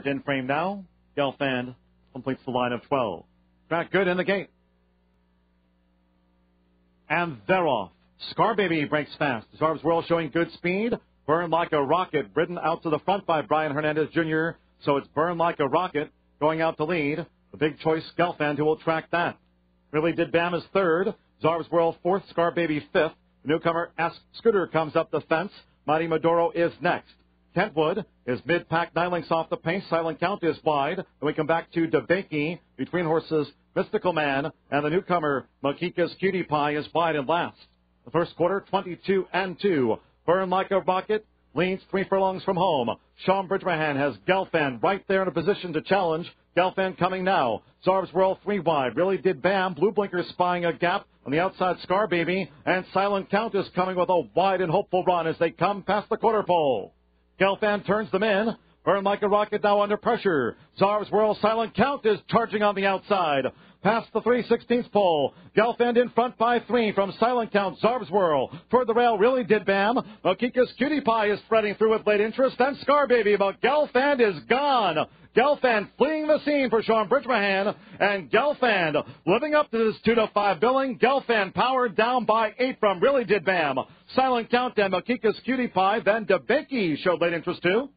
In frame now. Gelfand completes the line of 12. Track good in the gate. And they're off. Scarbaby breaks fast. Zarv's World showing good speed. Burn Like a Rocket, ridden out to the front by Brian Hernandez Jr. So it's Burn Like a Rocket going out to lead. The big choice Gelfand who will track that. Really Did Bam is third. Zarv's World fourth. Scarbaby fifth. The newcomer Ask Scooter comes up the fence. Mighty Maduro is next. Kentwood is mid-pack, 9 lengths off the pace. Silent Count is wide. Then we come back to DeBakey between horses Mystical Man and the newcomer Makika's Cutie Pie is wide and last. The first quarter, 22-2. Burn Like a Rocket leads 3 furlongs from home. Sean Bridgman has Gelfand right there in a position to challenge. Gelfand coming now. Zarv's World 3 wide. Really Did Bam. Blue Blinker spying a gap on the outside. Scarbaby and Silent Count is coming with a wide and hopeful run as they come past the quarter pole. Gelfand turns them in. Burn Like a Rocket now under pressure. Zarv's World Silent Count is charging on the outside. Past the 3/16 pole. Gelfand in front by 3 from Silent Count. Zarv's World. Toward the rail, Really Did Bam. Makika's Cutie Pie is threading through with late interest. And Scarbaby, but Gelfand is gone. Gelfand fleeing the scene for Sean Bridgman. And Gelfand living up to his 2-5 billing. Gelfand powered down by 8 from Really Did Bam. Silent Count and Makika's Cutie Pie. Then DeBakey showed late interest too.